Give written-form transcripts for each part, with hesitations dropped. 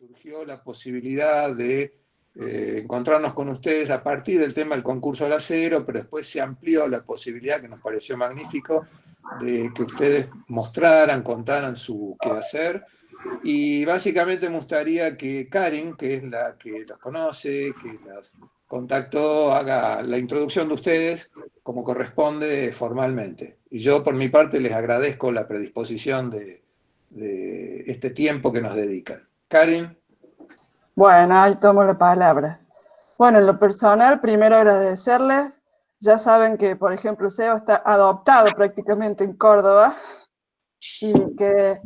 surgió la posibilidad de encontrarnos con ustedes a partir del tema del concurso del acero, pero después se amplió la posibilidad, que nos pareció magnífico, de que ustedes mostraran, contaran su quehacer. Y básicamente me gustaría que Karin, que es la que los conoce, que las contactó, haga la introducción de ustedes como corresponde formalmente. Y yo por mi parte les agradezco la predisposición de este tiempo que nos dedican. Karin. Bueno, ahí tomo la palabra. Bueno, en lo personal, primero agradecerles. Ya saben que, por ejemplo, Seba está adoptado prácticamente en Córdoba y que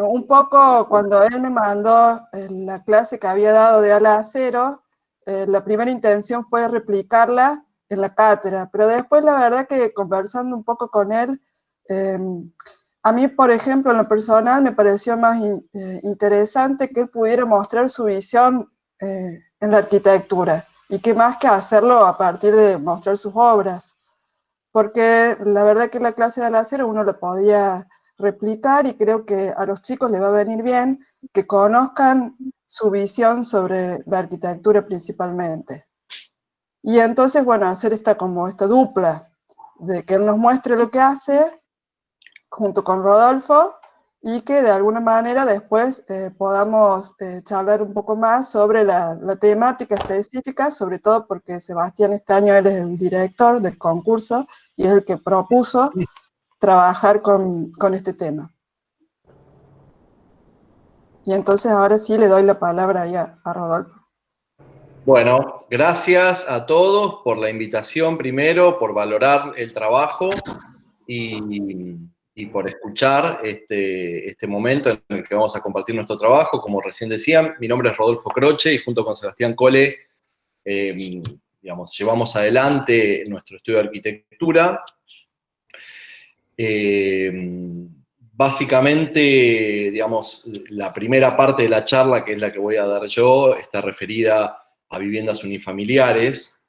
un poco cuando él me mandó la clase que había dado de ala a cero, la primera intención fue replicarla en la cátedra, pero después la verdad que conversando un poco con él, a mí, por ejemplo, en lo personal me pareció más interesante que él pudiera mostrar su visión en la arquitectura y que más que hacerlo a partir de mostrar sus obras, porque la verdad que la clase de láser uno lo podía replicar y creo que a los chicos les va a venir bien que conozcan su visión sobre la arquitectura principalmente. Y entonces, bueno, hacer esta dupla de que él nos muestre lo que hace junto con Rodolfo y que de alguna manera después podamos charlar un poco más sobre la temática específica, sobre todo porque Sebastián este año él es el director del concurso y es el que propuso trabajar con este tema. Y entonces ahora sí le doy la palabra ahí a Rodolfo. Bueno, gracias a todos por la invitación primero, por valorar el trabajo y por escuchar este momento en el que vamos a compartir nuestro trabajo. Como recién decían, mi nombre es Rodolfo Croce y junto con Sebastián Cole, llevamos adelante nuestro estudio de arquitectura. Básicamente, la primera parte de la charla, que es la que voy a dar yo, está referida a viviendas unifamiliares,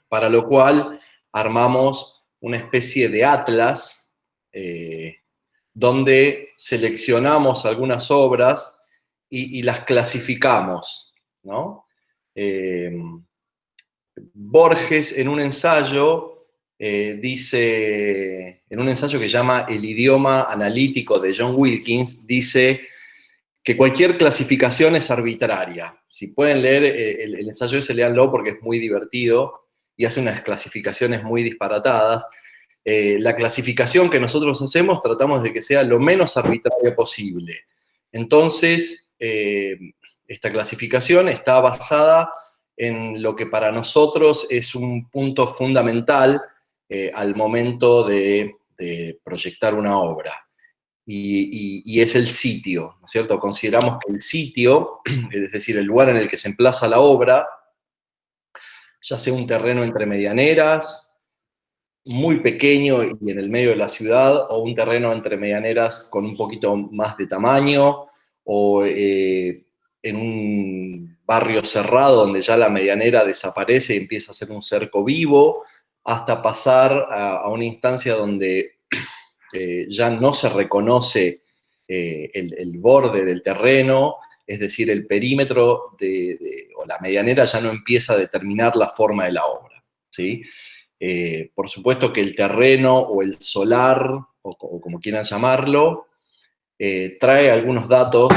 para lo cual armamos una especie de atlas donde seleccionamos algunas obras y las clasificamos, ¿no? Borges en un ensayo dice, en un ensayo que llama El idioma analítico de John Wilkins, dice que cualquier clasificación es arbitraria. Si pueden leer el ensayo ese, léanlo porque es muy divertido y hace unas clasificaciones muy disparatadas. La clasificación que nosotros hacemos tratamos de que sea lo menos arbitraria posible. Entonces, esta clasificación está basada en lo que para nosotros es un punto fundamental al momento de proyectar una obra. Y es el sitio, ¿no es cierto? Consideramos que el sitio, es decir, el lugar en el que se emplaza la obra, ya sea un terreno entre medianeras, muy pequeño y en el medio de la ciudad, o un terreno entre medianeras con un poquito más de tamaño, o en un barrio cerrado donde ya la medianera desaparece y empieza a ser un cerco vivo, hasta pasar a una instancia donde ya no se reconoce el borde del terreno, es decir, el perímetro o la medianera ya no empieza a determinar la forma de la obra, ¿sí? Por supuesto que el terreno o el solar, o como quieran llamarlo, trae algunos datos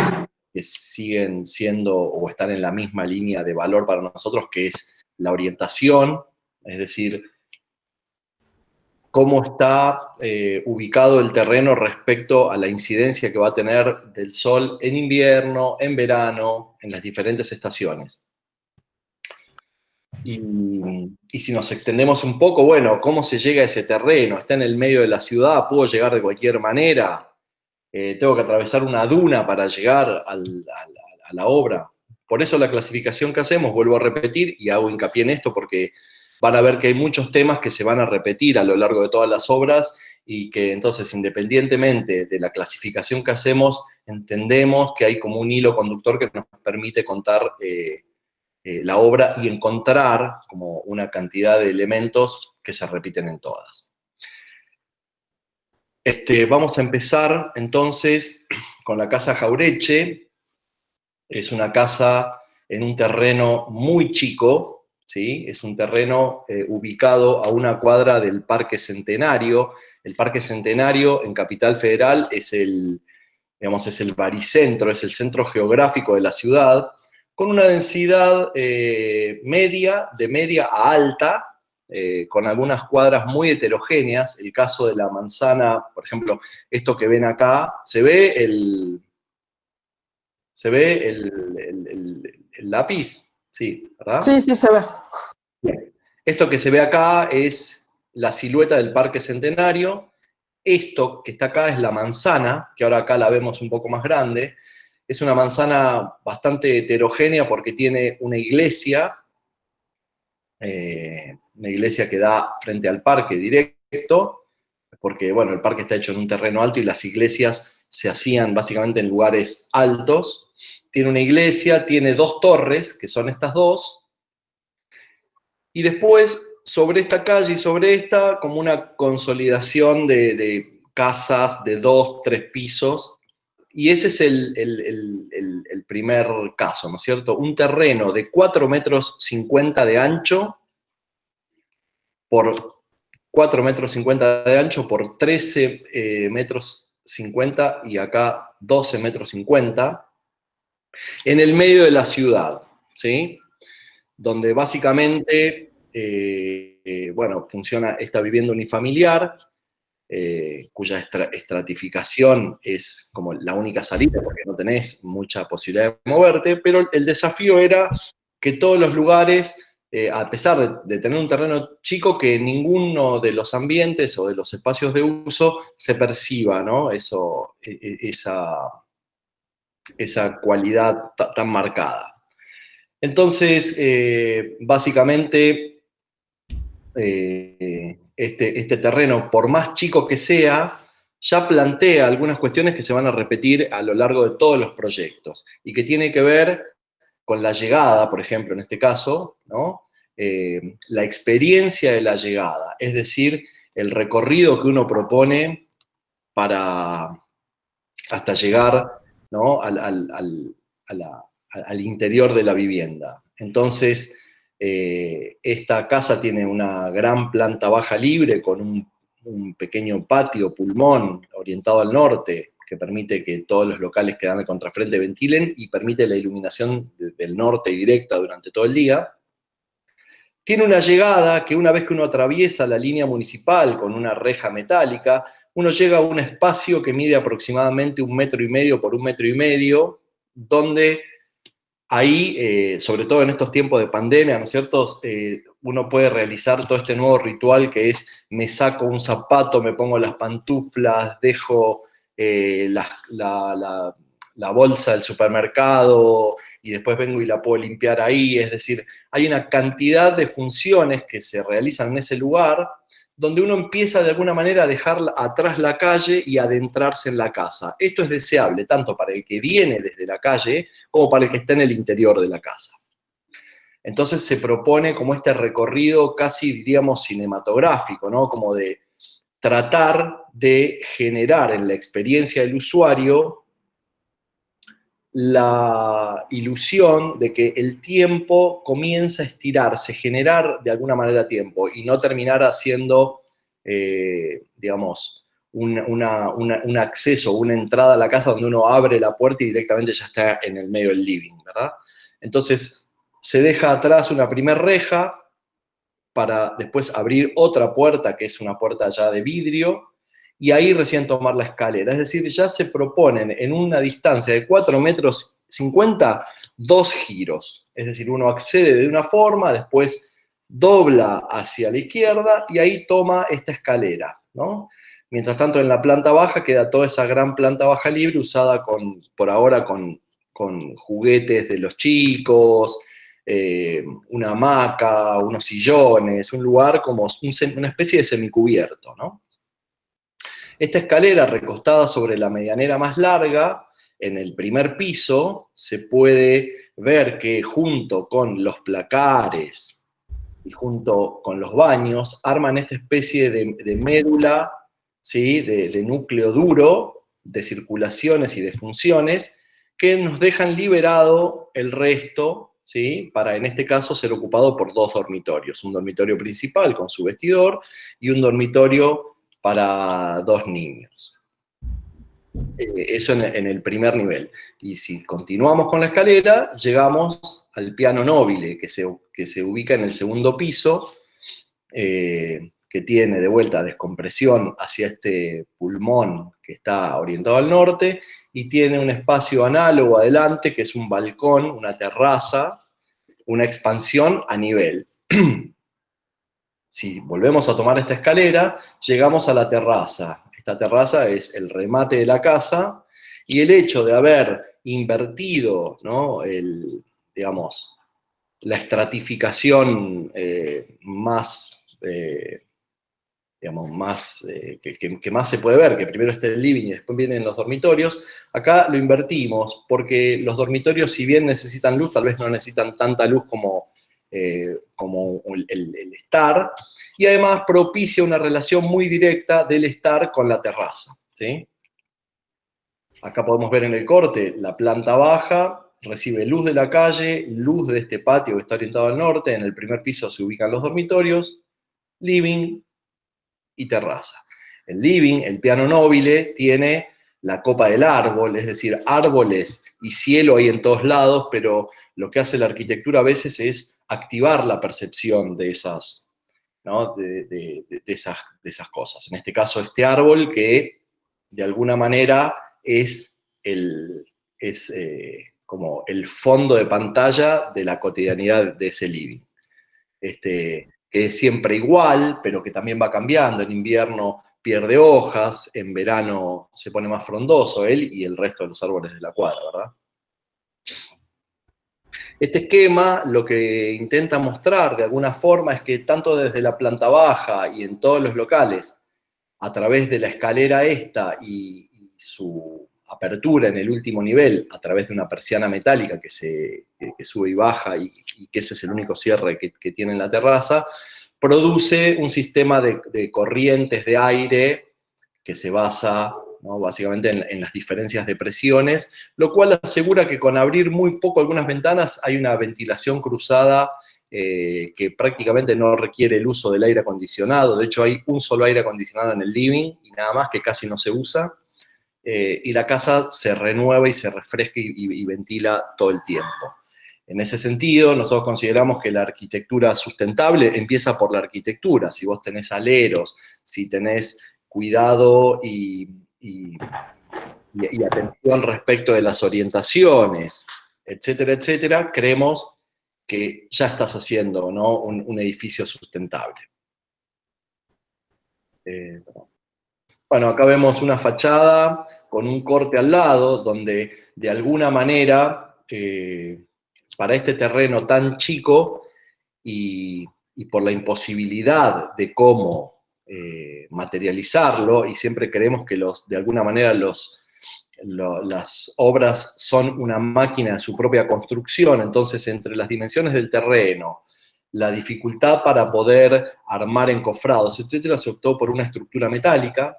que siguen siendo o están en la misma línea de valor para nosotros, que es la orientación, es decir, cómo está ubicado el terreno respecto a la incidencia que va a tener del sol en invierno, en verano, en las diferentes estaciones. Y si nos extendemos un poco, bueno, ¿cómo se llega a ese terreno? ¿Está en el medio de la ciudad? ¿Puedo llegar de cualquier manera? ¿Tengo que atravesar una duna para llegar a la obra? Por eso la clasificación que hacemos, vuelvo a repetir, y hago hincapié en esto porque van a ver que hay muchos temas que se van a repetir a lo largo de todas las obras y que entonces, independientemente de la clasificación que hacemos, entendemos que hay como un hilo conductor que nos permite contar la obra y encontrar como una cantidad de elementos que se repiten en todas. Vamos a empezar entonces con la Casa Jauretche. Es una casa en un terreno muy chico, ¿sí? Es un terreno ubicado a una cuadra del Parque Centenario. El Parque Centenario en Capital Federal es digamos, es el baricentro, es el centro geográfico de la ciudad, con una densidad media, de media a alta, con algunas cuadras muy heterogéneas. El caso de la manzana, por ejemplo, esto que ven acá, se ve el lápiz, sí, ¿verdad? Sí, sí se ve. Bien. Esto que se ve acá es la silueta del Parque Centenario. Esto que está acá es la manzana, que ahora acá la vemos un poco más grande. Es una manzana bastante heterogénea porque tiene una iglesia que da frente al parque directo, porque bueno, el parque está hecho en un terreno alto y las iglesias se hacían básicamente en lugares altos. Tiene una iglesia, tiene 2 torres, que son estas 2, y después sobre esta calle y sobre esta, como una consolidación de casas de 2, 3 pisos, y ese es el primer caso, ¿no es cierto? Un terreno de 4,50 metros de ancho por 4,50 metros de ancho por 13,50 metros y acá 12,50 metros, en el medio de la ciudad, ¿sí? Donde básicamente, bueno, funciona esta vivienda unifamiliar, cuya estratificación es como la única salida porque no tenés mucha posibilidad de moverte, pero el desafío era que todos los lugares, a pesar de tener un terreno chico, que ninguno de los ambientes o de los espacios de uso se perciba, ¿no? Esa cualidad tan marcada. Entonces, básicamente, este terreno, por más chico que sea, ya plantea algunas cuestiones que se van a repetir a lo largo de todos los proyectos y que tiene que ver con la llegada, por ejemplo, en este caso, ¿no? La experiencia de la llegada, es decir, el recorrido que uno propone hasta llegar, ¿no? al interior de la vivienda. Entonces, esta casa tiene una gran planta baja libre con un pequeño patio pulmón orientado al norte que permite que todos los locales que dan el contrafrente ventilen y permite la iluminación del norte directa durante todo el día. Tiene una llegada que una vez que uno atraviesa la línea municipal con una reja metálica, uno llega a un espacio que mide aproximadamente 1,5 metros por 1,5 metros, donde ahí, sobre todo en estos tiempos de pandemia, ¿no es cierto?, uno puede realizar todo este nuevo ritual que es: me saco un zapato, me pongo las pantuflas, dejo la bolsa del supermercado y después vengo y la puedo limpiar ahí. Es decir, hay una cantidad de funciones que se realizan en ese lugar donde uno empieza de alguna manera a dejar atrás la calle y adentrarse en la casa. Esto es deseable tanto para el que viene desde la calle como para el que está en el interior de la casa. Entonces se propone como este recorrido casi, diríamos, cinematográfico, ¿no? Como de tratar de generar en la experiencia del usuario la ilusión de que el tiempo comienza a estirarse, generar de alguna manera tiempo y no terminar haciendo, digamos, un acceso, una entrada a la casa donde uno abre la puerta y directamente ya está en el medio del living, ¿verdad? Entonces se deja atrás una primer reja para después abrir otra puerta, que es una puerta ya de vidrio, y ahí recién tomar la escalera. Es decir, ya se proponen en una distancia de 4,50 metros 2 giros. Es decir, uno accede de una forma, después dobla hacia la izquierda y ahí toma esta escalera, ¿no? Mientras tanto, en la planta baja queda toda esa gran planta baja libre usada por ahora con juguetes de los chicos, una hamaca, unos sillones, un lugar como una especie de semicubierto, ¿no? Esta escalera recostada sobre la medianera más larga, en el primer piso, se puede ver que junto con los placares y junto con los baños, arman esta especie de médula, ¿sí? de núcleo duro, de circulaciones y de funciones, que nos dejan liberado el resto, ¿sí? Para en este caso ser ocupado por 2 dormitorios, un dormitorio principal con su vestidor y un dormitorio para 2 niños. Eso en el primer nivel. Y si continuamos con la escalera, llegamos al piano nobile, que se ubica en el segundo piso, que tiene de vuelta descompresión hacia este pulmón que está orientado al norte, y tiene un espacio análogo adelante, que es un balcón, una terraza, una expansión a nivel. Si volvemos a tomar esta escalera, llegamos a la terraza. Esta terraza es el remate de la casa, y el hecho de haber invertido, ¿no?, digamos, la estratificación más, digamos, más que más se puede ver, que primero está el living y después vienen los dormitorios, acá lo invertimos, porque los dormitorios, si bien necesitan luz, tal vez no necesitan tanta luz como el estar, y además propicia una relación muy directa del estar con la terraza, ¿sí? Acá podemos ver en el corte la planta baja, recibe luz de la calle, luz de este patio que está orientado al norte, en el primer piso se ubican los dormitorios, living y terraza. El living, el piano nobile, tiene la copa del árbol, es decir, árboles y cielo hay en todos lados, pero lo que hace la arquitectura a veces es activar la percepción de esas, ¿no?, de esas cosas. En este caso, este árbol que de alguna manera es como el fondo de pantalla de la cotidianidad de ese living. Que es siempre igual, pero que también va cambiando. En invierno pierde hojas, en verano se pone más frondoso él y el resto de los árboles de la cuadra, ¿verdad? Este esquema lo que intenta mostrar de alguna forma es que tanto desde la planta baja y en todos los locales, a través de la escalera esta y su apertura en el último nivel, a través de una persiana metálica que sube y baja, y que ese es el único cierre que tiene en la terraza, produce un sistema de corrientes de aire que se basa, ¿no?, básicamente en las diferencias de presiones, lo cual asegura que con abrir muy poco algunas ventanas hay una ventilación cruzada que prácticamente no requiere el uso del aire acondicionado. De hecho, hay un solo aire acondicionado en el living y nada más, que casi no se usa. Y la casa se renueva y se refresca y ventila todo el tiempo. En ese sentido, nosotros consideramos que la arquitectura sustentable empieza por la arquitectura. Si vos tenés aleros, si tenés cuidado y atención respecto de las orientaciones, etcétera, etcétera, creemos que ya estás haciendo, ¿no?, un edificio sustentable. Bueno, acá vemos una fachada con un corte al lado, donde de alguna manera, para este terreno tan chico y por la imposibilidad de cómo materializarlo, y siempre creemos que de alguna manera las obras son una máquina de su propia construcción, entonces entre las dimensiones del terreno, la dificultad para poder armar encofrados, etcétera, se optó por una estructura metálica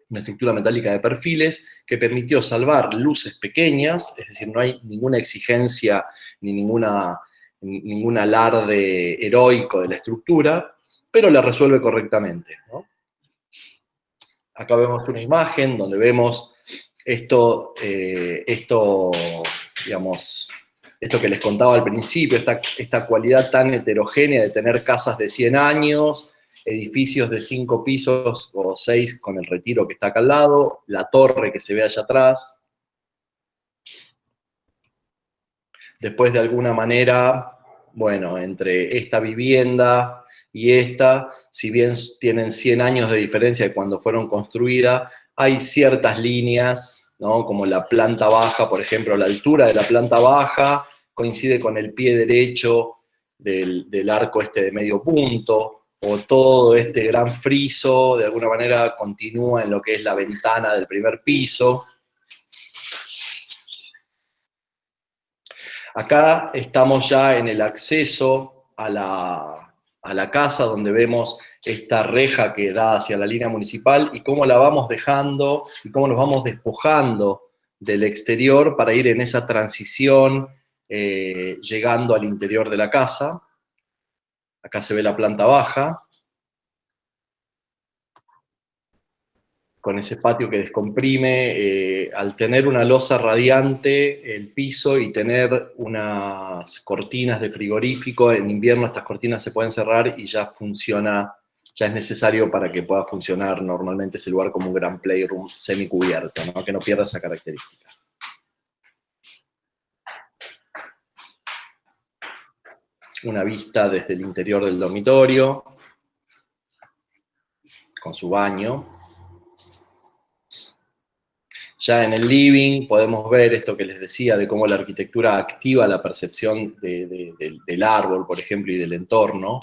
de perfiles, que permitió salvar luces pequeñas, es decir, no hay ninguna exigencia ni ningún alarde heroico de la estructura, pero la resuelve correctamente, ¿no? Acá vemos una imagen donde vemos esto que les contaba al principio, esta cualidad tan heterogénea de tener casas de 100 años, edificios de 5 pisos o 6 con el Retiro que está acá al lado, la torre que se ve allá atrás. Después, de alguna manera, bueno, entre esta vivienda y esta, si bien tienen 100 años de diferencia de cuando fueron construidas, hay ciertas líneas, ¿no?, como la planta baja, por ejemplo, la altura de la planta baja coincide con el pie derecho del arco de medio punto, o todo este gran friso de alguna manera continúa en lo que es la ventana del primer piso. Acá estamos ya en el acceso a la casa, donde vemos esta reja que da hacia la línea municipal y cómo la vamos dejando y cómo nos vamos despojando del exterior para ir en esa transición llegando al interior de la casa. Acá se ve la planta baja, con ese patio que descomprime, al tener una losa radiante el piso y tener unas cortinas de frigorífico, en invierno estas cortinas se pueden cerrar y ya funciona, ya es necesario para que pueda funcionar normalmente ese lugar como un gran playroom semicubierto, ¿no? Que no pierda esa característica. Una vista desde el interior del dormitorio, con su baño. Ya en el living podemos ver esto que les decía de cómo la arquitectura activa la percepción del árbol, por ejemplo, y del entorno.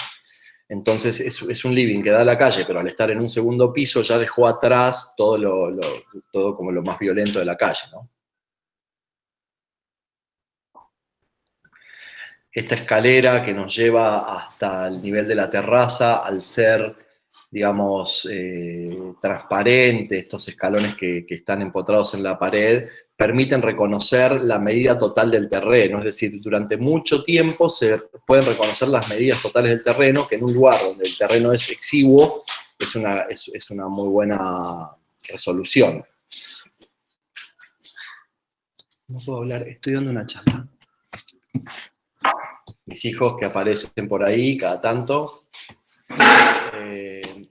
Entonces es un living que da a la calle, pero al estar en un segundo piso ya dejó atrás todo como lo más violento de la calle, ¿no? Esta escalera que nos lleva hasta el nivel de la terraza, al ser, digamos, transparente, estos escalones que están empotrados en la pared, permiten reconocer la medida total del terreno, es decir, durante mucho tiempo se pueden reconocer las medidas totales del terreno, que en un lugar donde el terreno es exiguo, es una muy buena resolución. No puedo hablar, estoy dando una charla. Mis hijos que aparecen por ahí cada tanto.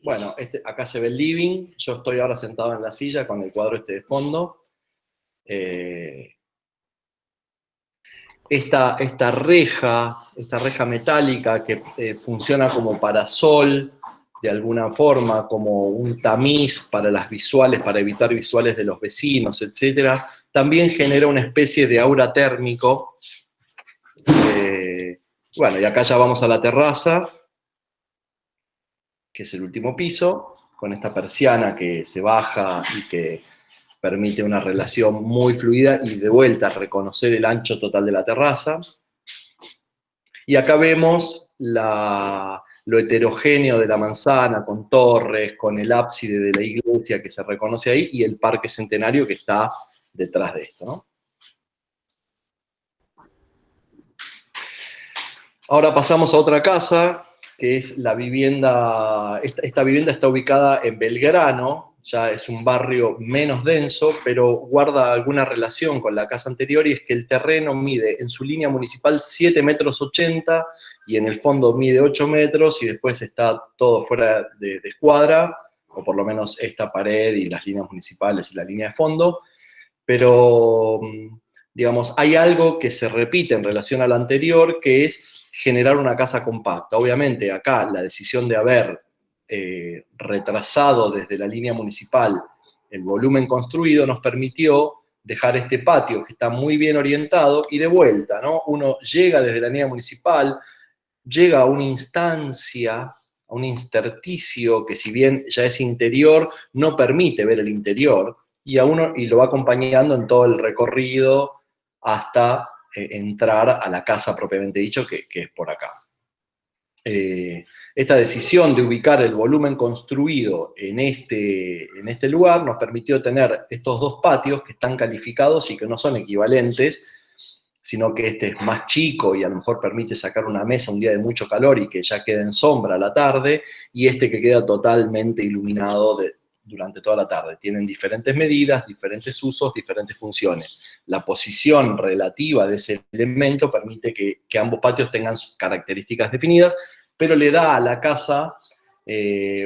Bueno, acá se ve el living, yo estoy ahora sentado en la silla con el cuadro de fondo. Esta reja metálica que funciona como parasol, de alguna forma, como un tamiz para las visuales, para evitar visuales de los vecinos, etc., también genera una especie de aura térmico. Bueno, y acá ya vamos a la terraza, que es el último piso, con esta persiana que se baja y que permite una relación muy fluida y de vuelta reconocer el ancho total de la terraza. Y acá vemos lo heterogéneo de la manzana, con torres, con el ábside de la iglesia que se reconoce ahí, y el parque centenario que está detrás de esto, ¿no? Ahora pasamos a otra casa, que es la vivienda, esta vivienda está ubicada en Belgrano, ya es un barrio menos denso, pero guarda alguna relación con la casa anterior, y es que el terreno mide en su línea municipal 7,80 metros, y en el fondo mide 8 metros, y después está todo fuera de escuadra, o por lo menos esta pared y las líneas municipales y la línea de fondo, pero, digamos, hay algo que se repite en relación a la anterior, que es generar una casa compacta. Obviamente acá la decisión de haber retrasado desde la línea municipal el volumen construido nos permitió dejar este patio que está muy bien orientado y de vuelta, ¿no? Uno llega desde la línea municipal, llega a una instancia, a un intersticio que si bien ya es interior, no permite ver el interior, y lo va acompañando en todo el recorrido hasta entrar a la casa propiamente dicho, que es por acá. Esta decisión de ubicar el volumen construido en este lugar nos permitió tener estos dos patios que están calificados y que no son equivalentes, sino que este es más chico y a lo mejor permite sacar una mesa un día de mucho calor y que ya quede en sombra a la tarde, y este que queda totalmente iluminado durante toda la tarde. Tienen diferentes medidas, diferentes usos, diferentes funciones. La posición relativa de ese elemento permite que ambos patios tengan sus características definidas, pero le da a la casa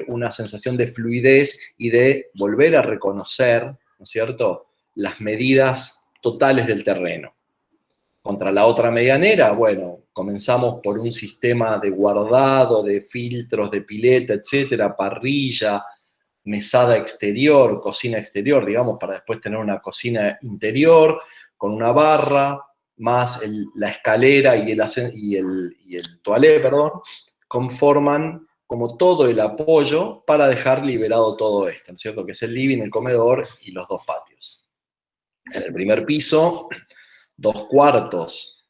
una sensación de fluidez y de volver a reconocer, ¿no es cierto?, las medidas totales del terreno. Contra la otra medianera, bueno, comenzamos por un sistema de guardado, de filtros, de pileta, etcétera, parrilla, mesada exterior, cocina exterior, digamos, para después tener una cocina interior con una barra, más la escalera y el toilet, perdón, conforman como todo el apoyo para dejar liberado todo esto, ¿no es cierto?, que es el living, el comedor y los dos patios. En el primer piso, 2 cuartos,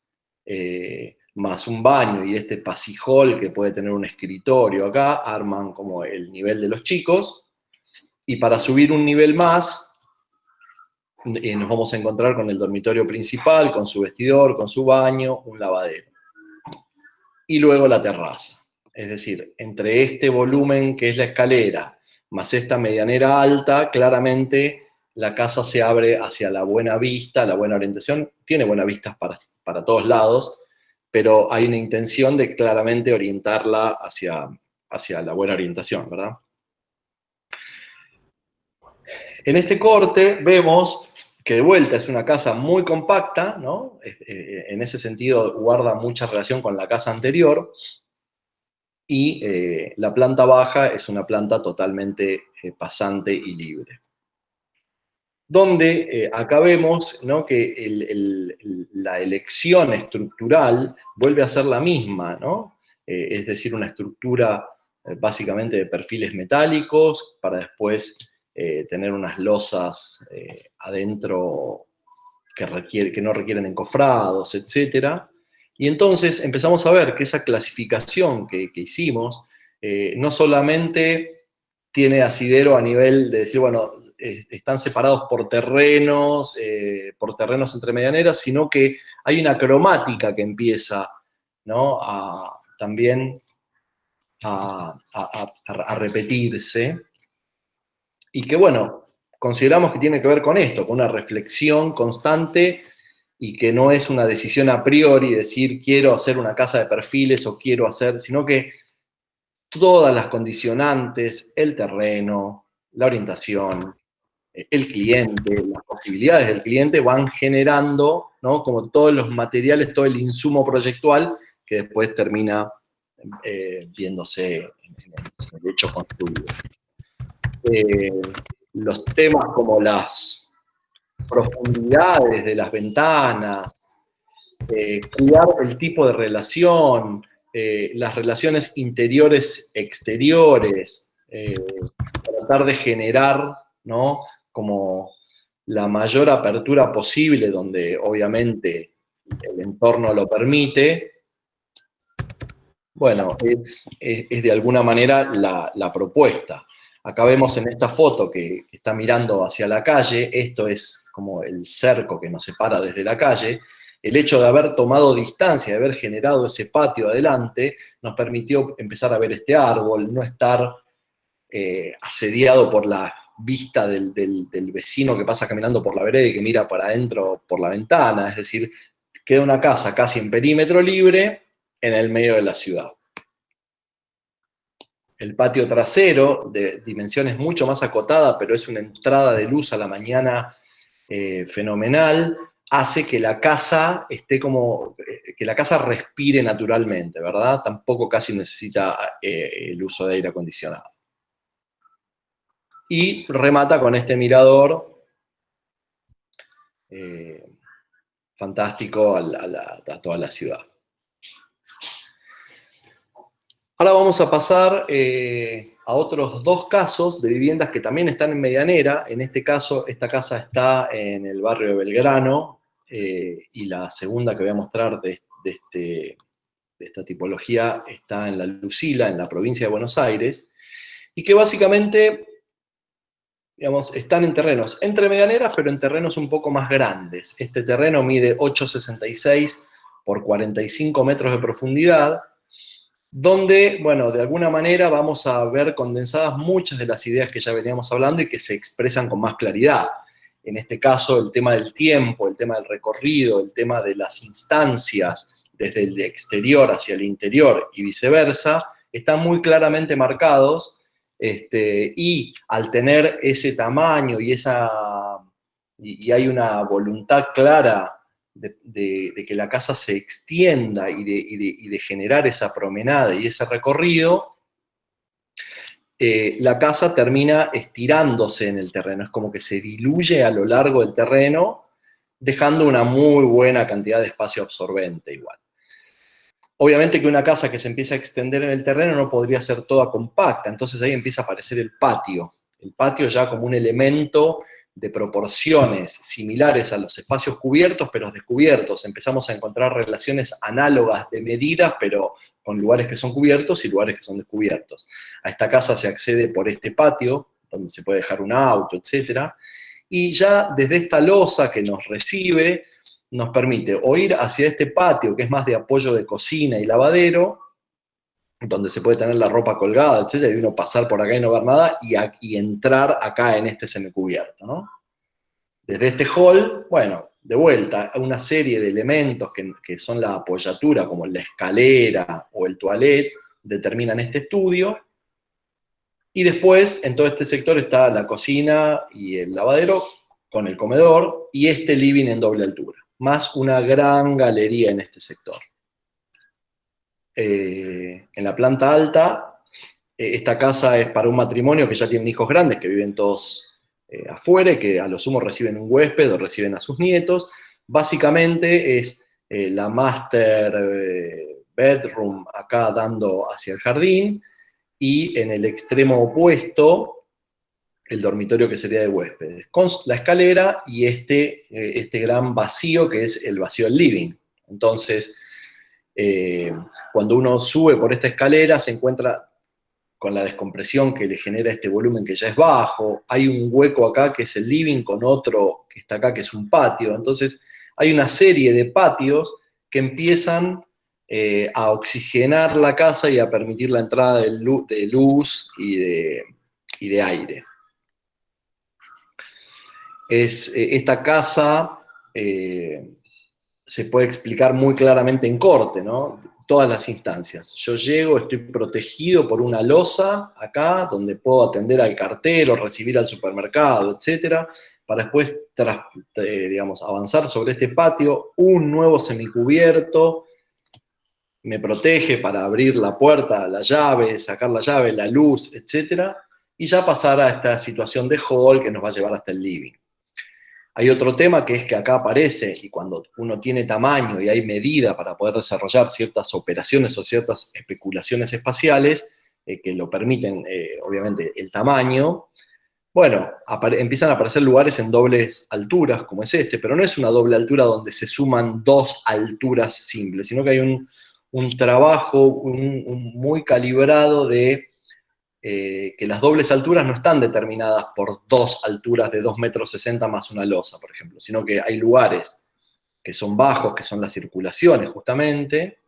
más un baño y este pasijol que puede tener un escritorio acá, arman como el nivel de los chicos. Y para subir un nivel más, nos vamos a encontrar con el dormitorio principal, con su vestidor, con su baño, un lavadero. Y luego la terraza. Es decir, entre este volumen que es la escalera, más esta medianera alta, claramente la casa se abre hacia la buena vista, la buena orientación. Tiene buenas vistas para todos lados, pero hay una intención de claramente orientarla hacia la buena orientación, ¿verdad? En este corte vemos que de vuelta es una casa muy compacta, ¿no? En ese sentido guarda mucha relación con la casa anterior, y la planta baja es una planta totalmente pasante y libre. Donde acá vemos, ¿no?, que la elección estructural vuelve a ser la misma, ¿no? Es decir, una estructura básicamente de perfiles metálicos, para después tener unas losas adentro que no requieren encofrados, etc. Y entonces empezamos a ver que esa clasificación que hicimos no solamente tiene asidero a nivel de decir, bueno, están separados por terrenos entre medianeras, sino que hay una cromática que empieza, ¿no?, también a repetirse, y que, bueno, consideramos que tiene que ver con esto, con una reflexión constante, y que no es una decisión a priori, decir quiero hacer una casa de perfiles o quiero hacer, sino que todas las condicionantes, el terreno, la orientación, el cliente, las posibilidades del cliente van generando, ¿no?, como todos los materiales, todo el insumo proyectual que después termina viéndose en el hecho construido. Los temas como las profundidades de las ventanas, cuidar el tipo de relación, las relaciones interiores-exteriores, tratar de generar, ¿no?, como la mayor apertura posible, donde obviamente el entorno lo permite. Bueno, es de alguna manera la propuesta. Acá vemos en esta foto que está mirando hacia la calle, esto es como el cerco que nos separa desde la calle. El hecho de haber tomado distancia, de haber generado ese patio adelante, nos permitió empezar a ver este árbol, no estar asediado por la vista del vecino que pasa caminando por la vereda y que mira para adentro por la ventana. Es decir, queda una casa casi en perímetro libre en el medio de la ciudad. El patio trasero, de dimensiones mucho más acotada, pero es una entrada de luz a la mañana fenomenal, hace que la casa esté como, que la casa respire naturalmente, ¿verdad? Tampoco casi necesita el uso de aire acondicionado. Y remata con este mirador fantástico a toda la ciudad. Ahora vamos a pasar a otros dos casos de viviendas que también están en medianera. En este caso, esta casa está en el barrio de Belgrano, y la segunda que voy a mostrar de esta tipología está en La Lucila, en la provincia de Buenos Aires, y que básicamente, digamos, están en terrenos entre medianeras, pero en terrenos un poco más grandes. Este terreno mide 8,66 por 45 metros de profundidad, donde, bueno, de alguna manera vamos a ver condensadas muchas de las ideas que ya veníamos hablando y que se expresan con más claridad. En este caso, el tema del tiempo, el tema del recorrido, el tema de las instancias desde el exterior hacia el interior y viceversa, están muy claramente marcados, y al tener ese tamaño y hay una voluntad clara de que la casa se extienda y de generar esa promenada y ese recorrido, la casa termina estirándose en el terreno, es como que se diluye a lo largo del terreno, dejando una muy buena cantidad de espacio absorbente igual. Obviamente que una casa que se empieza a extender en el terreno no podría ser toda compacta, entonces ahí empieza a aparecer el patio ya como un elemento de proporciones similares a los espacios cubiertos, pero descubiertos. Empezamos a encontrar relaciones análogas de medidas, pero con lugares que son cubiertos y lugares que son descubiertos. A esta casa se accede por este patio, donde se puede dejar un auto, etc. y ya desde esta losa que nos recibe, nos permite o ir hacia este patio, que es más de apoyo de cocina y lavadero, donde se puede tener la ropa colgada, etcétera, y uno pasar por acá y no ver nada, y entrar acá en este semicubierto, ¿no? Desde este hall, bueno, de vuelta, una serie de elementos que son la apoyatura, como la escalera o el toilet, determinan este estudio. Y después, en todo este sector está la cocina y el lavadero con el comedor y este living en doble altura, más una gran galería en este sector. En la planta alta, esta casa es para un matrimonio que ya tienen hijos grandes, que viven todos afuera, y que a lo sumo reciben un huésped o reciben a sus nietos. Básicamente es la master bedroom acá dando hacia el jardín, y en el extremo opuesto el dormitorio que sería de huéspedes, con la escalera y este gran vacío que es el vacío del living. Entonces, cuando uno sube por esta escalera se encuentra con la descompresión que le genera este volumen que ya es bajo. Hay un hueco acá que es el living con otro que está acá que es un patio. Entonces hay una serie de patios que empiezan a oxigenar la casa y a permitir la entrada de luz y de aire. Esta casa se puede explicar muy claramente en corte, ¿no? Todas las instancias. Yo llego, estoy protegido por una losa acá, donde puedo atender al cartero, recibir al supermercado, etcétera, para después, digamos, avanzar sobre este patio, un nuevo semicubierto me protege para abrir la puerta, la llave, sacar la llave, la luz, etcétera, y ya pasar a esta situación de hall que nos va a llevar hasta el living. Hay otro tema que es que acá aparece, y cuando uno tiene tamaño y hay medida para poder desarrollar ciertas operaciones o ciertas especulaciones espaciales, que lo permiten, obviamente, el tamaño, bueno, empiezan a aparecer lugares en dobles alturas, como es este, pero no es una doble altura donde se suman dos alturas simples, sino que hay un trabajo muy calibrado de que las dobles alturas no están determinadas por dos alturas de 2,60 m más una losa, por ejemplo, sino que hay lugares que son bajos, que son las circulaciones justamente,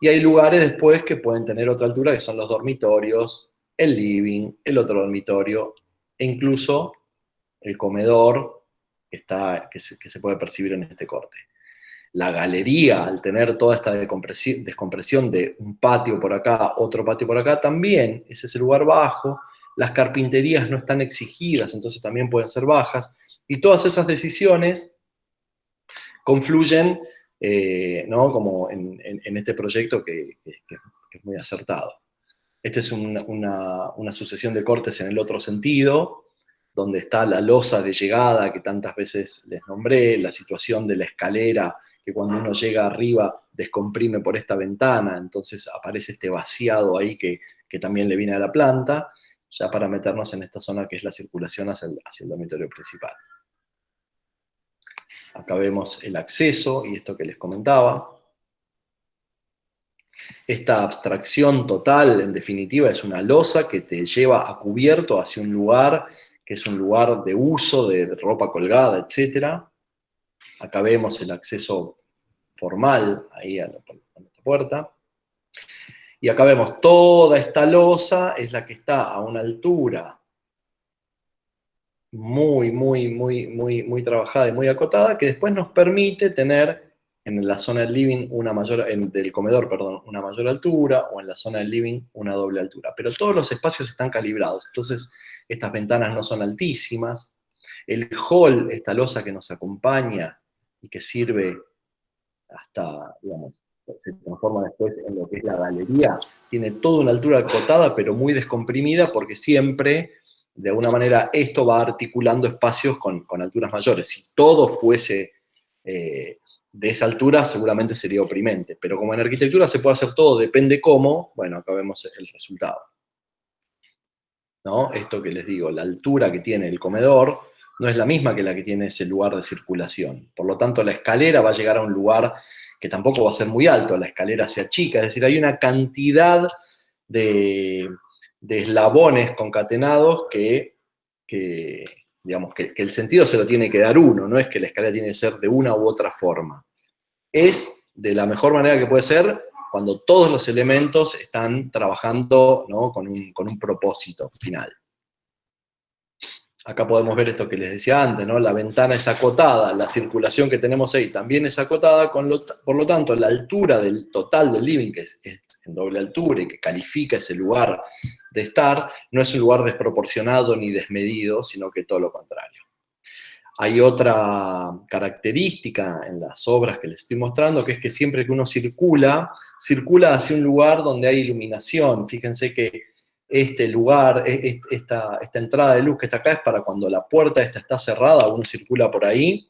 y hay lugares después que pueden tener otra altura, que son los dormitorios, el living, el otro dormitorio, e incluso el comedor que se puede percibir en este corte. La galería, al tener toda esta descompresión de un patio por acá, otro patio por acá, también es ese lugar bajo. Las carpinterías no están exigidas, entonces también pueden ser bajas. Y todas esas decisiones confluyen, ¿no? Como en este proyecto que es muy acertado. Esta es una sucesión de cortes en el otro sentido, donde está la losa de llegada que tantas veces les nombré, la situación de la escalera, que cuando uno llega arriba descomprime por esta ventana, entonces aparece este vaciado ahí que también le viene a la planta, ya para meternos en esta zona que es la circulación hacia el dormitorio principal. Acá vemos el acceso y esto que les comentaba. Esta abstracción total, en definitiva, es una losa que te lleva a cubierto hacia un lugar que es un lugar de uso, de ropa colgada, etc. Acá vemos el acceso formal, ahí a nuestra puerta. Y acá vemos toda esta losa, es la que está a una altura muy trabajada y muy acotada, que después nos permite tener en la zona del living del comedor, perdón, una mayor altura, o en la zona del living una doble altura. Pero todos los espacios están calibrados, entonces estas ventanas no son altísimas. El hall, esta losa que nos acompaña y que sirve hasta, digamos, se transforma después en lo que es la galería, tiene toda una altura acotada, pero muy descomprimida, porque siempre, de alguna manera, esto va articulando espacios con alturas mayores. Si todo fuese de esa altura, seguramente sería oprimente, pero como en arquitectura se puede hacer todo, depende cómo, bueno, acá vemos el resultado. ¿No? Esto que les digo, la altura que tiene el comedor no es la misma que la que tiene ese lugar de circulación. Por lo tanto, la escalera va a llegar a un lugar que tampoco va a ser muy alto, la escalera se achica, es decir, hay una cantidad de eslabones concatenados que digamos, que el sentido se lo tiene que dar uno, no es que la escalera tiene que ser de una u otra forma. Es de la mejor manera que puede ser cuando todos los elementos están trabajando, ¿no?, con un propósito final. Acá podemos ver esto que les decía antes, ¿no? La ventana es acotada, la circulación que tenemos ahí también es acotada, por lo tanto, la altura del total del living, que es en doble altura y que califica ese lugar de estar, no es un lugar desproporcionado ni desmedido, sino que todo lo contrario. Hay otra característica en las obras que les estoy mostrando, que es que siempre que uno circula hacia un lugar donde hay iluminación. Fíjense que este lugar, esta entrada de luz que está acá es para cuando la puerta esta está cerrada, uno circula por ahí,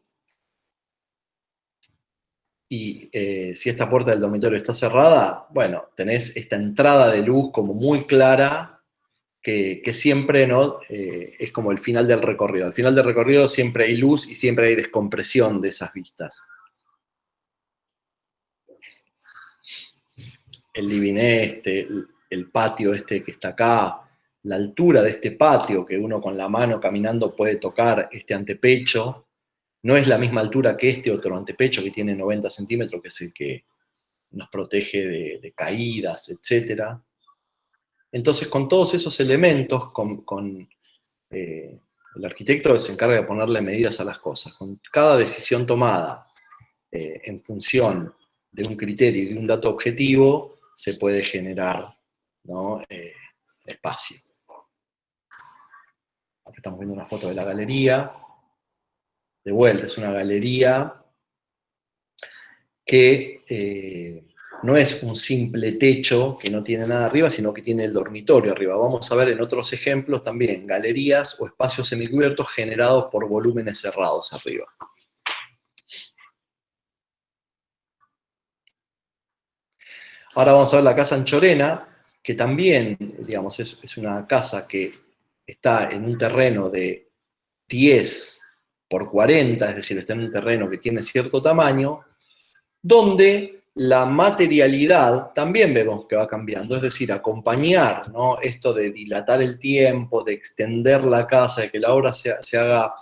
y si esta puerta del dormitorio está cerrada, bueno, tenés esta entrada de luz como muy clara, que siempre, ¿no?, es como el final del recorrido. Al final del recorrido siempre hay luz y siempre hay descompresión de esas vistas. El living el patio este que está acá, la altura de este patio, que uno con la mano caminando puede tocar este antepecho, no es la misma altura que este otro antepecho que tiene 90 centímetros, que es el que nos protege de caídas, etc. Entonces, con todos esos elementos, el arquitecto se encarga de ponerle medidas a las cosas. Con cada decisión tomada en función de un criterio y de un dato objetivo, se puede generar, ¿no?, espacio. Aquí estamos viendo una foto de la galería. De vuelta, es una galería que no es un simple techo que no tiene nada arriba, sino que tiene el dormitorio arriba. Vamos a ver en otros ejemplos también galerías o espacios semicubiertos generados por volúmenes cerrados arriba. Ahora vamos a ver la casa Anchorena, que también, digamos, es una casa que está en un terreno de 10 por 40, es decir, está en un terreno que tiene cierto tamaño, donde la materialidad también vemos que va cambiando, es decir, acompañar, ¿no?, esto de dilatar el tiempo, de extender la casa, de que la obra se haga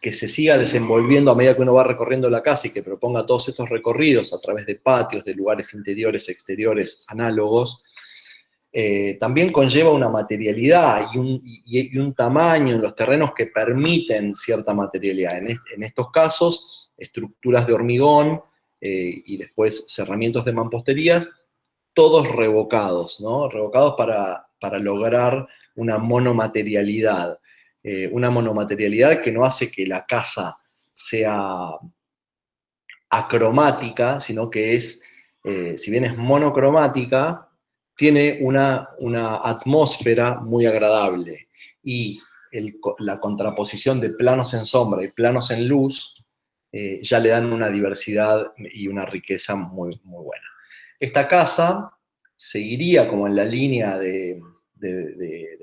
que se siga desenvolviendo a medida que uno va recorriendo la casa y que proponga todos estos recorridos a través de patios, de lugares interiores, exteriores, análogos, también conlleva una materialidad y un tamaño en los terrenos que permiten cierta materialidad. En estos casos, estructuras de hormigón y después cerramientos de mamposterías, todos revocados, ¿no? Revocados para lograr una monomaterialidad. Una monomaterialidad que no hace que la casa sea acromática, sino que es, si bien es monocromática, tiene una atmósfera muy agradable. Y la contraposición de planos en sombra y planos en luz ya le dan una diversidad y una riqueza muy, muy buena. Esta casa seguiría como en la línea de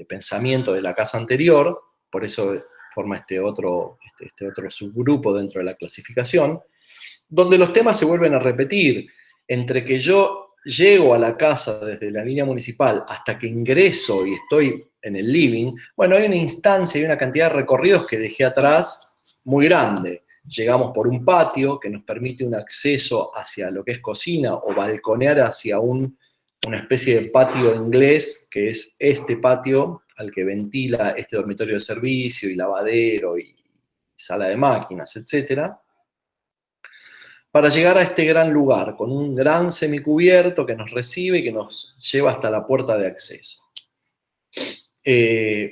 pensamiento de la casa anterior, por eso forma este otro subgrupo dentro de la clasificación, donde los temas se vuelven a repetir, entre que yo llego a la casa desde la línea municipal hasta que ingreso y estoy en el living, bueno, hay una instancia y una cantidad de recorridos que dejé atrás muy grande. Llegamos por un patio que nos permite un acceso hacia lo que es cocina o balconear hacia una especie de patio inglés, que es este patio al que ventila este dormitorio de servicio y lavadero y sala de máquinas, etc., para llegar a este gran lugar, con un gran semicubierto que nos recibe y que nos lleva hasta la puerta de acceso.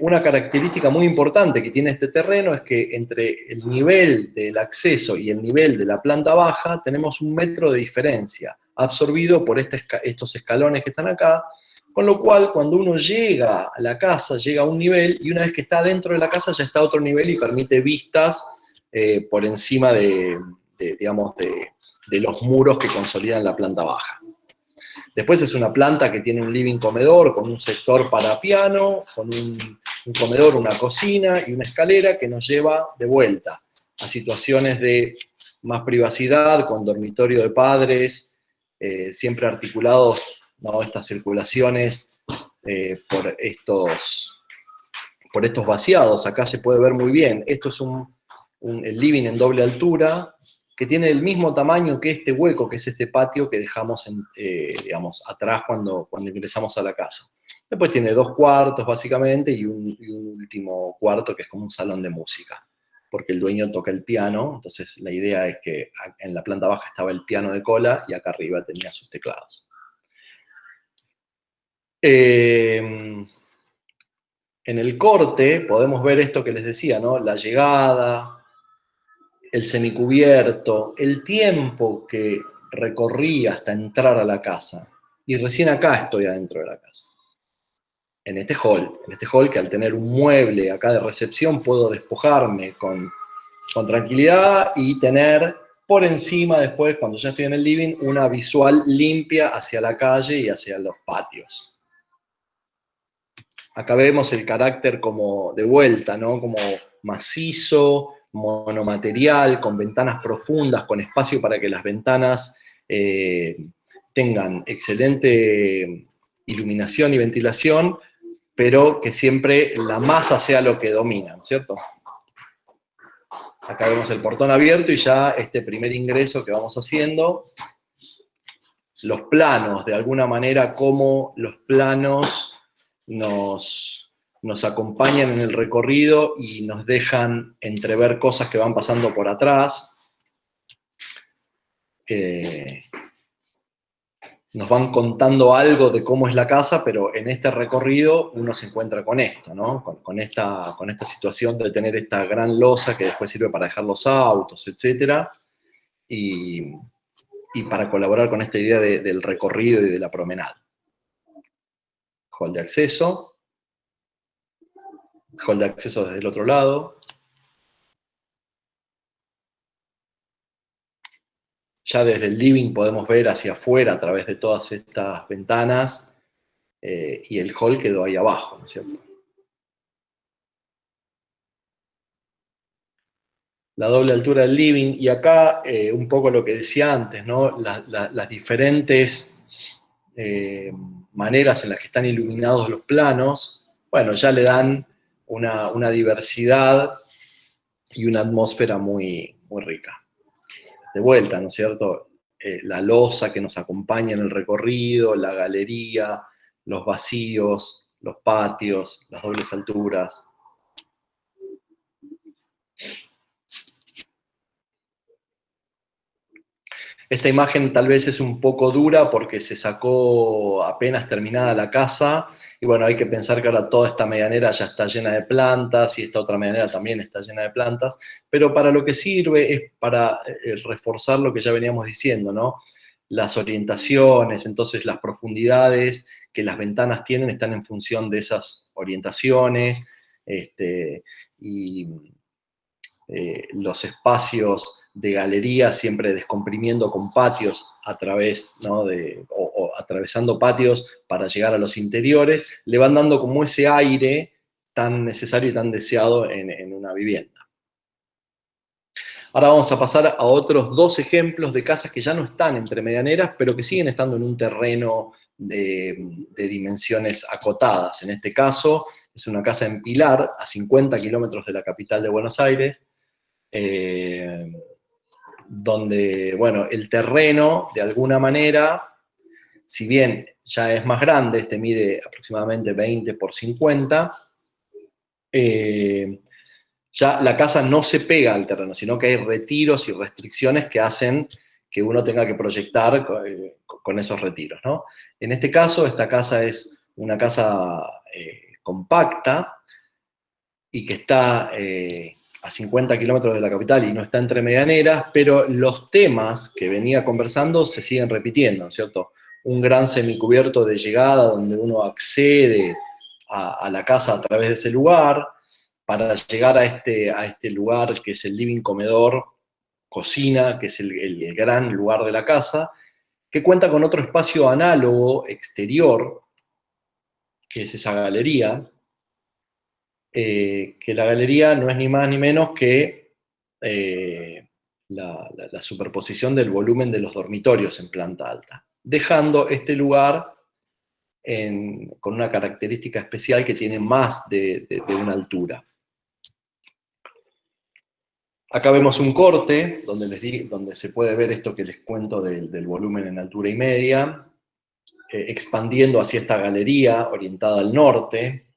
Una característica muy importante que tiene este terreno es que entre el nivel del acceso y el nivel de la planta baja tenemos 1 metro de diferencia, absorbido por estos escalones que están acá, con lo cual cuando uno llega a la casa, llega a un nivel, y una vez que está dentro de la casa ya está a otro nivel y permite vistas por encima de los muros que consolidan la planta baja. Después es una planta que tiene un living comedor con un sector para piano, con un comedor, una cocina y una escalera que nos lleva de vuelta a situaciones de más privacidad, con dormitorio de padres, siempre articulados, ¿no?, estas circulaciones por estos vaciados. Acá se puede ver muy bien. Esto es el living en doble altura, que tiene el mismo tamaño que este hueco, que es este patio que dejamos digamos, atrás cuando ingresamos a la casa. Después tiene 2 cuartos, básicamente, y un último cuarto que es como un salón de música, porque el dueño toca el piano, entonces la idea es que en la planta baja estaba el piano de cola y acá arriba tenía sus teclados. En el corte podemos ver esto que les decía, ¿no? La llegada, el semicubierto, el tiempo que recorrí hasta entrar a la casa. Y recién acá estoy adentro de la casa. En este hall que al tener un mueble acá de recepción puedo despojarme con tranquilidad y tener por encima después, cuando ya estoy en el living, una visual limpia hacia la calle y hacia los patios. Acá vemos el carácter como de vuelta, ¿no? Como macizo, monomaterial, con ventanas profundas, con espacio para que las ventanas tengan excelente iluminación y ventilación, pero que siempre la masa sea lo que domina, ¿no es cierto? Acá vemos el portón abierto y ya este primer ingreso que vamos haciendo, los planos, de alguna manera, cómo los planos nos acompañan en el recorrido y nos dejan entrever cosas que van pasando por atrás. Nos van contando algo de cómo es la casa, pero en este recorrido uno se encuentra con esto, ¿no? Con esta situación de tener esta gran losa que después sirve para dejar los autos, etc. Y para colaborar con esta idea del recorrido y de la promenada. Hall de acceso. Hall de acceso desde el otro lado. Ya desde el living podemos ver hacia afuera a través de todas estas ventanas y el hall quedó ahí abajo, ¿no es cierto? La doble altura del living, y acá un poco lo que decía antes, ¿no? Las diferentes maneras en las que están iluminados los planos, bueno, ya le dan una diversidad y una atmósfera muy, muy rica. De vuelta, ¿no es cierto? La losa que nos acompaña en el recorrido, la galería, los vacíos, los patios, las dobles alturas. Esta imagen tal vez es un poco dura porque se sacó apenas terminada la casa, y bueno, hay que pensar que ahora toda esta medianera ya está llena de plantas, y esta otra medianera también está llena de plantas, pero para lo que sirve es para reforzar lo que ya veníamos diciendo, ¿no? Las orientaciones, entonces las profundidades que las ventanas tienen están en función de esas orientaciones, y los espacios de galería siempre descomprimiendo con patios a través, ¿no? o atravesando patios para llegar a los interiores, le van dando como ese aire tan necesario y tan deseado en una vivienda. Ahora vamos a pasar a otros 2 ejemplos de casas que ya no están entre medianeras, pero que siguen estando en un terreno de dimensiones acotadas. En este caso es una casa en Pilar, a 50 kilómetros de la capital de Buenos Aires, donde, bueno, el terreno, de alguna manera, si bien ya es más grande, este mide aproximadamente 20 por 50, ya la casa no se pega al terreno, sino que hay retiros y restricciones que hacen que uno tenga que proyectar con esos retiros, ¿no? En este caso, esta casa es una casa compacta y que está a 50 kilómetros de la capital y no está entre medianeras, pero los temas que venía conversando se siguen repitiendo, ¿no es cierto? Un gran semicubierto de llegada donde uno accede a la casa a través de ese lugar, para llegar a este lugar que es el living, comedor, cocina, que es el gran lugar de la casa, que cuenta con otro espacio análogo exterior, que es esa galería, que la galería no es ni más ni menos que la superposición del volumen de los dormitorios en planta alta, dejando este lugar con una característica especial que tiene más de una altura. Acá vemos un corte donde se puede ver esto que les cuento del volumen en altura y media, expandiendo hacia esta galería orientada al norte,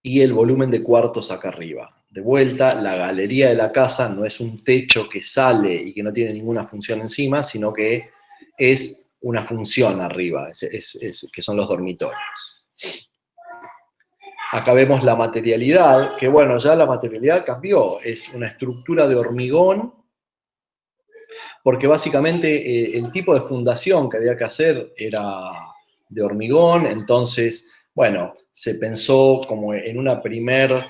y el volumen de cuartos acá arriba. De vuelta, la galería de la casa no es un techo que sale y que no tiene ninguna función encima, sino que es una función arriba, que son los dormitorios. Acá vemos la materialidad, que bueno, ya la materialidad cambió, es una estructura de hormigón, porque básicamente el tipo de fundación que había que hacer era de hormigón, entonces, bueno, se pensó como en un primer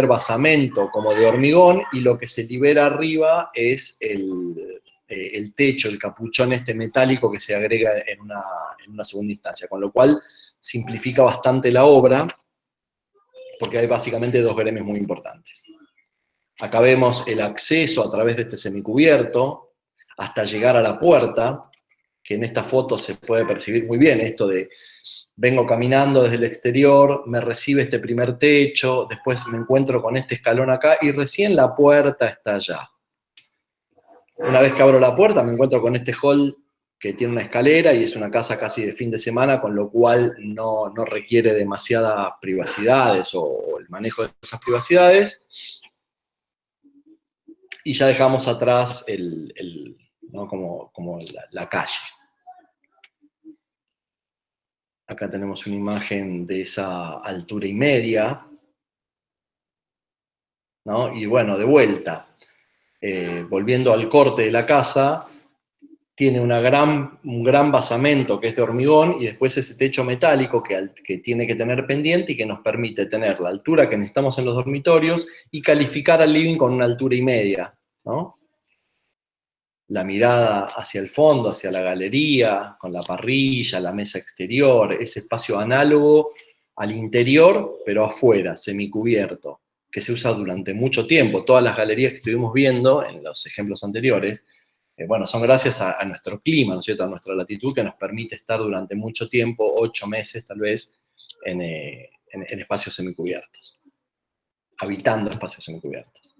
basamento como de hormigón, y lo que se libera arriba es el techo, el capuchón este metálico que se agrega en una segunda instancia, con lo cual simplifica bastante la obra, porque hay básicamente dos gremios muy importantes. Acá vemos el acceso a través de este semicubierto hasta llegar a la puerta, que en esta foto se puede percibir muy bien esto de vengo caminando desde el exterior, me recibe este primer techo, después me encuentro con este escalón acá y recién la puerta está allá. Una vez que abro la puerta me encuentro con este hall que tiene una escalera y es una casa casi de fin de semana, con lo cual no requiere demasiadas privacidades o el manejo de esas privacidades. Y ya dejamos atrás ¿no? como la calle. Acá tenemos una imagen de esa altura y media, ¿no? Y bueno, de vuelta, volviendo al corte de la casa, tiene un gran basamento que es de hormigón, y después ese techo metálico que tiene que tener pendiente y que nos permite tener la altura que necesitamos en los dormitorios y calificar al living con una altura y media, ¿no? La mirada hacia el fondo, hacia la galería, con la parrilla, la mesa exterior, ese espacio análogo al interior, pero afuera, semicubierto, que se usa durante mucho tiempo. Todas las galerías que estuvimos viendo en los ejemplos anteriores, bueno, son gracias a nuestro clima, ¿no es cierto?, a nuestra latitud, que nos permite estar durante mucho tiempo, 8 meses tal vez, en espacios semicubiertos, habitando espacios semicubiertos.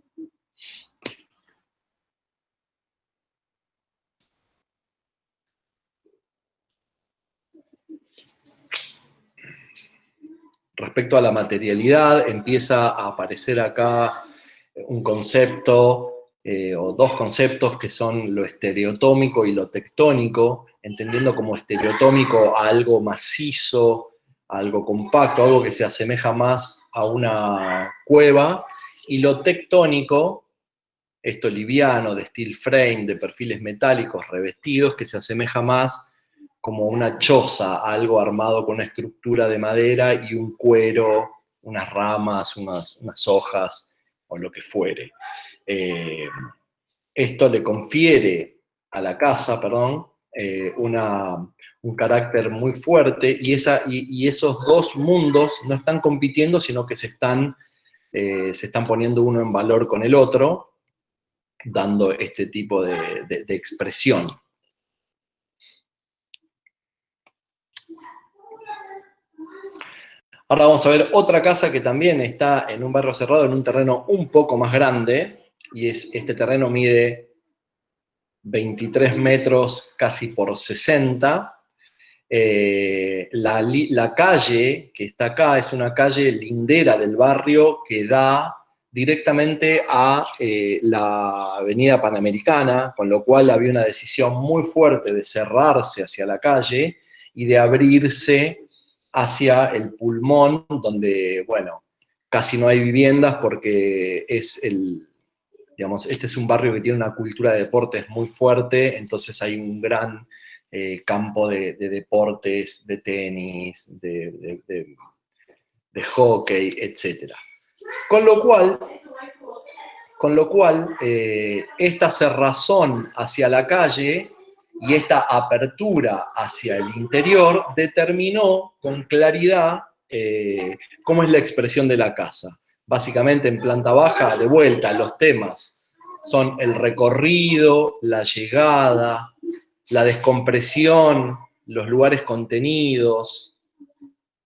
Respecto a la materialidad, empieza a aparecer acá un concepto o dos conceptos que son lo estereotómico y lo tectónico, entendiendo como estereotómico a algo macizo, a algo compacto, algo que se asemeja más a una cueva, y lo tectónico, esto liviano, de steel frame, de perfiles metálicos revestidos, que se asemeja más como una choza, algo armado con una estructura de madera y un cuero, unas ramas, unas hojas, o lo que fuere. Esto le confiere a la casa, un carácter muy fuerte, y esos dos mundos no están compitiendo, sino que se están poniendo uno en valor con el otro, dando este tipo de expresión. Ahora vamos a ver otra casa que también está en un barrio cerrado, en un terreno un poco más grande, y este terreno mide 23 metros casi por 60. La calle que está acá es una calle lindera del barrio que da directamente a la avenida Panamericana, con lo cual había una decisión muy fuerte de cerrarse hacia la calle y de abrirse hacia el pulmón, donde, bueno, casi no hay viviendas porque digamos, este es un barrio que tiene una cultura de deportes muy fuerte, entonces hay un gran campo de deportes, de tenis, de hockey, etc. Con lo cual esta cerrazón hacia la calle y esta apertura hacia el interior determinó con claridad cómo es la expresión de la casa. Básicamente en planta baja, de vuelta, los temas son el recorrido, la llegada, la descompresión, los lugares contenidos,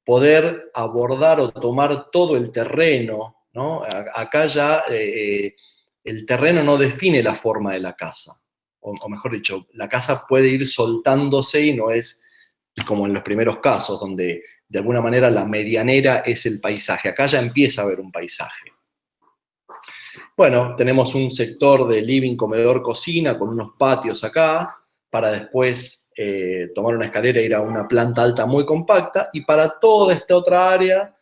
poder abordar o tomar todo el terreno, ¿no? Acá ya el terreno no define la forma de la casa, o mejor dicho, la casa puede ir soltándose y no es como en los primeros casos, donde de alguna manera la medianera es el paisaje. Acá ya empieza a haber un paisaje. Bueno, tenemos un sector de living, comedor, cocina, con unos patios acá, para después tomar una escalera e ir a una planta alta muy compacta, y para toda esta otra área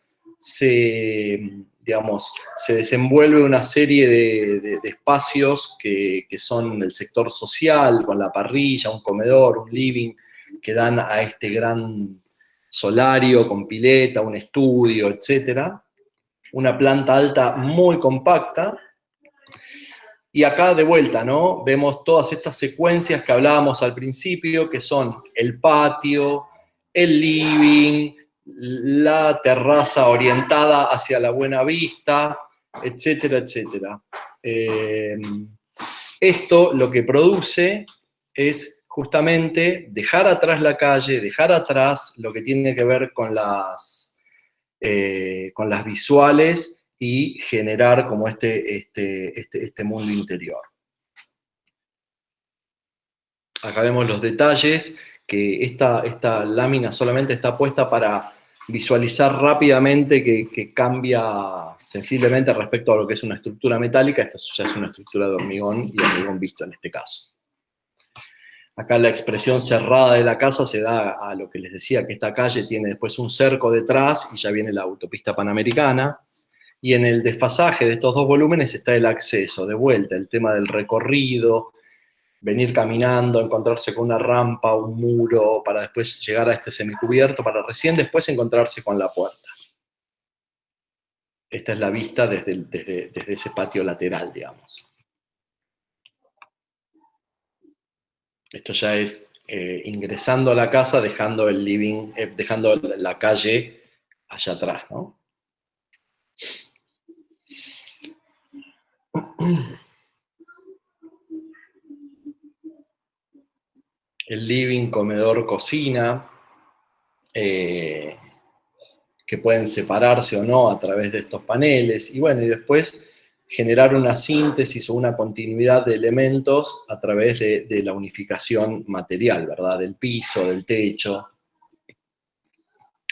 digamos, se desenvuelve una serie de espacios que son el sector social, con la parrilla, un comedor, un living, que dan a este gran solario con pileta, un estudio, etc. Una planta alta muy compacta. Y acá de vuelta, ¿no? Vemos todas estas secuencias que hablábamos al principio, que son el patio, el living, la terraza orientada hacia la buena vista, etcétera, etcétera. Esto lo que produce es justamente dejar atrás la calle, dejar atrás lo que tiene que ver con las visuales, y generar como este mundo interior. Acá vemos los detalles, que esta lámina solamente está puesta para visualizar rápidamente que cambia sensiblemente respecto a lo que es una estructura metálica. Esta ya es una estructura de hormigón, y hormigón visto en este caso. Acá la expresión cerrada de la casa se da a lo que les decía, que esta calle tiene después un cerco detrás y ya viene la autopista Panamericana. Y en el desfasaje de estos dos volúmenes está el acceso, de vuelta, el tema del recorrido, venir caminando, encontrarse con una rampa, un muro, para después llegar a este semicubierto, para recién después encontrarse con la puerta. Esta es la vista desde ese patio lateral, digamos. Esto ya es ingresando a la casa, dejando el living, dejando la calle allá atrás, ¿no? El living, comedor, cocina, que pueden separarse o no a través de estos paneles, y bueno, y después generar una síntesis o una continuidad de elementos a través de la unificación material, ¿verdad? Del piso, del techo.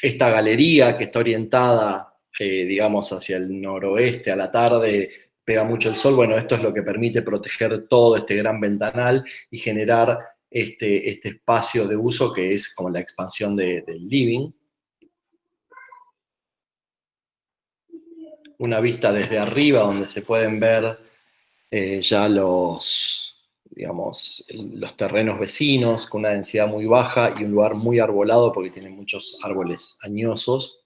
Esta galería que está orientada, digamos, hacia el noroeste a la tarde, pega mucho el sol. Bueno, esto es lo que permite proteger todo este gran ventanal y generar este espacio de uso que es como la expansión del living. Una vista desde arriba donde se pueden ver ya digamos, los terrenos vecinos con una densidad muy baja y un lugar muy arbolado porque tiene muchos árboles añosos.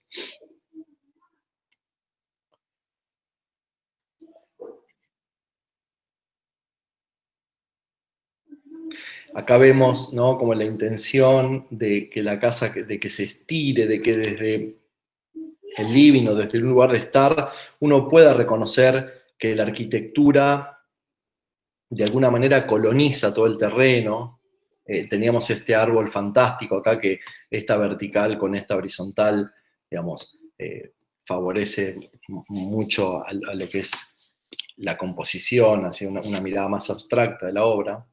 Acá vemos, ¿no?, como la intención de que la casa, de que se estire, de que desde el living o desde un lugar de estar uno pueda reconocer que la arquitectura de alguna manera coloniza todo el terreno. Teníamos este árbol fantástico acá, que esta vertical con esta horizontal, digamos, favorece mucho a lo que es la composición, hacia una mirada más abstracta de la obra.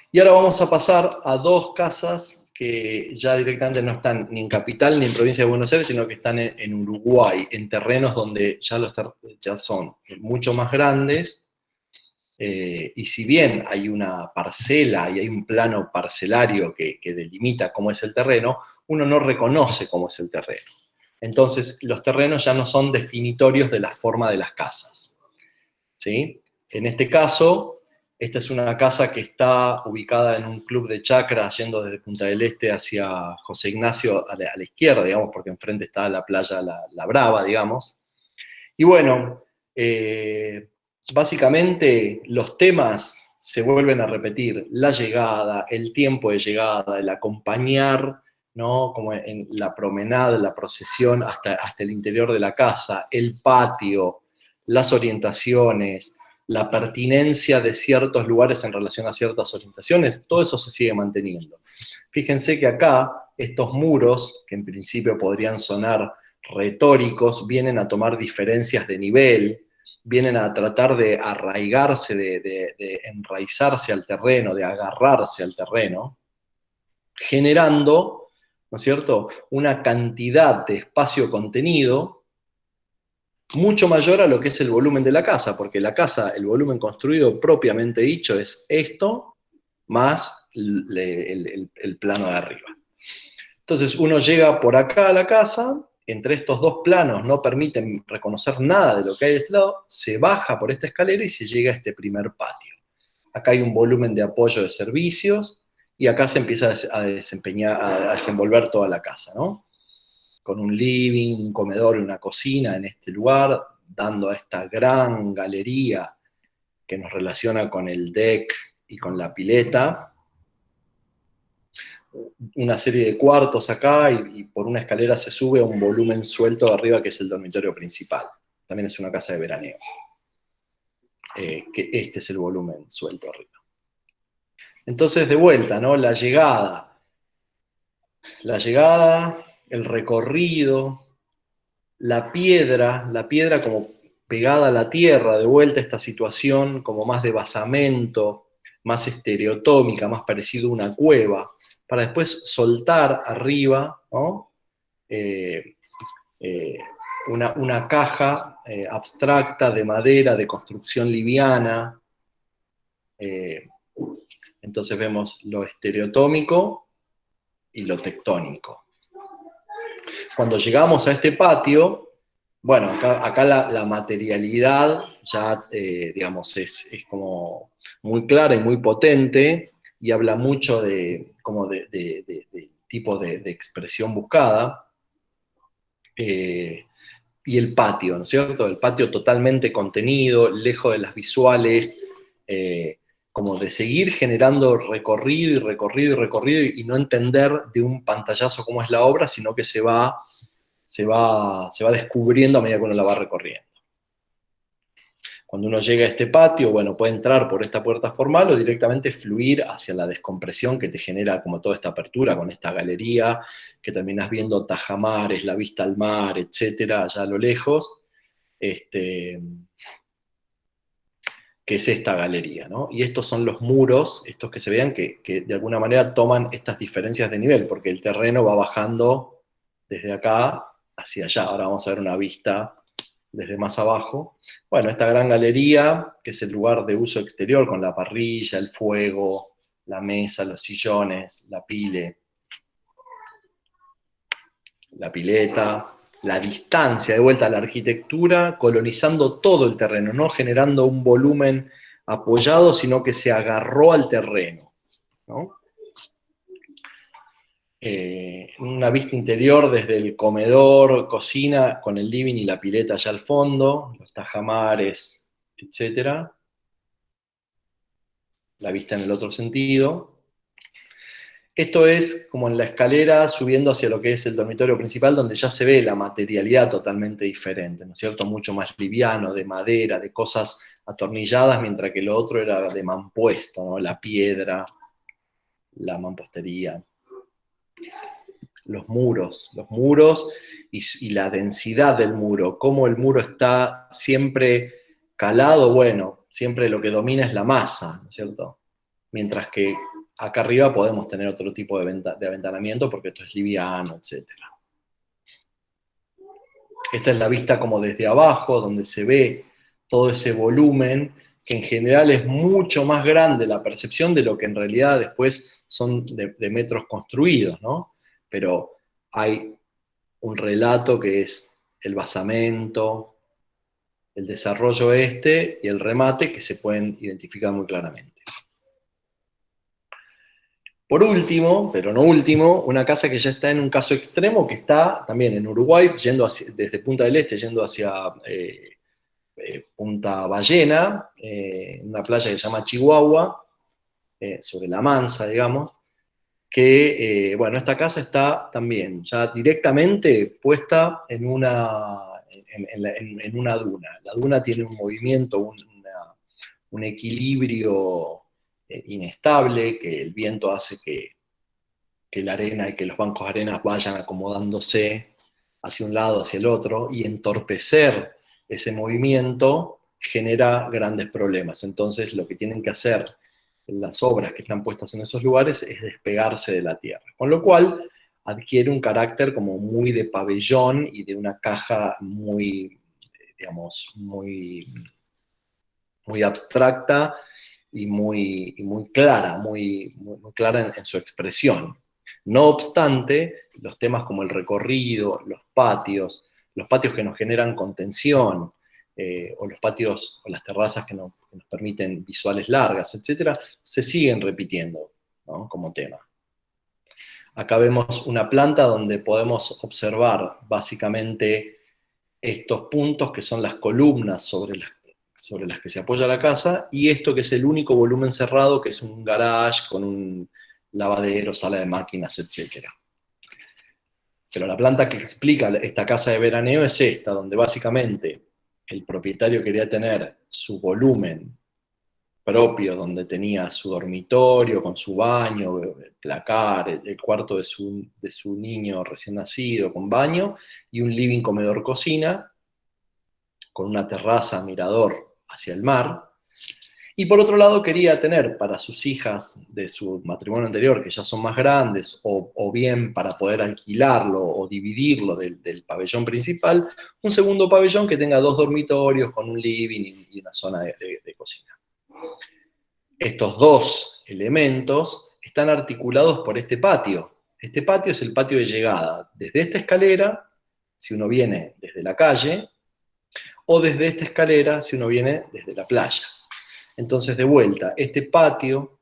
Y ahora vamos a pasar a dos casas que ya directamente no están ni en Capital ni en Provincia de Buenos Aires, sino que están en Uruguay, en terrenos donde ya son mucho más grandes, y si bien hay una parcela y hay un plano parcelario que delimita cómo es el terreno, uno no reconoce cómo es el terreno. Entonces, los terrenos ya no son definitorios de la forma de las casas, ¿sí? En este caso, esta es una casa que está ubicada en un club de chacra, yendo desde Punta del Este hacia José Ignacio a la izquierda, digamos, porque enfrente está la playa La Brava, digamos. Y bueno, básicamente los temas se vuelven a repetir: la llegada, el tiempo de llegada, el acompañar, ¿no?, como en la promenada, la procesión hasta el interior de la casa, el patio, las orientaciones, la pertinencia de ciertos lugares en relación a ciertas orientaciones, todo eso se sigue manteniendo. Fíjense que acá estos muros, que en principio podrían sonar retóricos, vienen a tomar diferencias de nivel, vienen a tratar de arraigarse, de enraizarse al terreno, de agarrarse al terreno, generando, ¿no es cierto?, una cantidad de espacio contenido mucho mayor a lo que es el volumen de la casa, porque la casa, el volumen construido propiamente dicho, es esto más el plano de arriba. Entonces uno llega por acá a la casa, entre estos dos planos no permiten reconocer nada de lo que hay de este lado, se baja por esta escalera y se llega a este primer patio. Acá hay un volumen de apoyo de servicios, y acá se empieza a desenvolver toda la casa, ¿no? Con un living, un comedor y una cocina en este lugar, dando a esta gran galería que nos relaciona con el deck y con la pileta. Una serie de cuartos acá, y por una escalera se sube a un volumen suelto de arriba que es el dormitorio principal. También es una casa de veraneo. Que este es el volumen suelto arriba. Entonces, de vuelta, ¿no? La llegada, el recorrido, la piedra como pegada a la tierra, de vuelta a esta situación como más de basamento, más estereotómica, más parecido a una cueva, para después soltar arriba, ¿no? Una caja abstracta de madera, de construcción liviana. Entonces vemos lo estereotómico y lo tectónico. Cuando llegamos a este patio, bueno, acá la materialidad ya, digamos, es como muy clara y muy potente, y habla mucho de tipo de expresión buscada. Y el patio, ¿no es cierto? El patio totalmente contenido, lejos de las visuales, como de seguir generando recorrido y recorrido y recorrido, y no entender de un pantallazo cómo es la obra, sino que se va descubriendo a medida que uno la va recorriendo. Cuando uno llega a este patio, bueno, puede entrar por esta puerta formal o directamente fluir hacia la descompresión que te genera como toda esta apertura con esta galería, que terminás viendo tajamares, la vista al mar, etcétera, allá a lo lejos, que es esta galería, ¿no? Y estos son los muros, estos que se vean, que de alguna manera toman estas diferencias de nivel, porque el terreno va bajando desde acá hacia allá. Ahora vamos a ver una vista desde más abajo. Bueno, esta gran galería, que es el lugar de uso exterior, con la parrilla, el fuego, la mesa, los sillones, la pileta, la distancia, de vuelta a la arquitectura, colonizando todo el terreno, no generando un volumen apoyado, sino que se agarró al terreno, ¿no? Una vista interior desde el comedor, cocina, con el living y la pileta allá al fondo, los tajamares, etc. La vista en el otro sentido. Esto es como en la escalera subiendo hacia lo que es el dormitorio principal, donde ya se ve la materialidad totalmente diferente, ¿no es cierto? Mucho más liviano, de madera, de cosas atornilladas, mientras que lo otro era de mampuesto, ¿no? La piedra, la mampostería. Los muros y la densidad del muro, cómo el muro está siempre calado, bueno, siempre lo que domina es la masa, ¿no es cierto? Mientras que acá arriba podemos tener otro tipo de aventanamiento, porque esto es liviano, etc. Esta es la vista como desde abajo, donde se ve todo ese volumen, que en general es mucho más grande la percepción de lo que en realidad después son de metros construidos, ¿no? Pero hay un relato que es el basamento, el desarrollo y el remate, que se pueden identificar muy claramente. Por último, pero no último, una casa que ya está en un caso extremo, que está también en Uruguay, desde Punta del Este, yendo hacia Punta Ballena, en una playa que se llama Chihuahua, sobre La Mansa, digamos, que, bueno, esta casa está también ya directamente puesta en una duna. La duna tiene un movimiento, un equilibrio inestable, que el viento hace que la arena y que los bancos de arena vayan acomodándose hacia un lado, hacia el otro, y entorpecer ese movimiento genera grandes problemas. Entonces lo que tienen que hacer las obras que están puestas en esos lugares es despegarse de la tierra, con lo cual adquiere un carácter como muy de pabellón y de una caja muy, digamos, muy abstracta y muy clara, muy clara en su expresión. No obstante, los temas como el recorrido, los patios que nos generan contención, o los patios o las terrazas que nos permiten visuales largas, etc., se siguen repitiendo, ¿no?, como tema. Acá vemos una planta donde podemos observar básicamente estos puntos que son las columnas sobre las que se apoya la casa, y esto que es el único volumen cerrado, que es un garage con un lavadero, sala de máquinas, etc. Pero la planta que explica esta casa de veraneo es esta, donde básicamente el propietario quería tener su volumen propio, donde tenía su dormitorio con su baño, el placar, el cuarto de su niño recién nacido con baño, y un living, comedor, cocina, con una terraza, mirador hacia el mar. Y por otro lado quería tener para sus hijas de su matrimonio anterior, que ya son más grandes, o bien para poder alquilarlo o dividirlo del pabellón principal, un segundo pabellón que tenga 2 dormitorios con un living y una zona de cocina. Estos 2 elementos están articulados por este patio. Este patio es el patio de llegada. Desde esta escalera, si uno viene desde la calle, o desde esta escalera, si uno viene desde la playa. Entonces, de vuelta, este patio,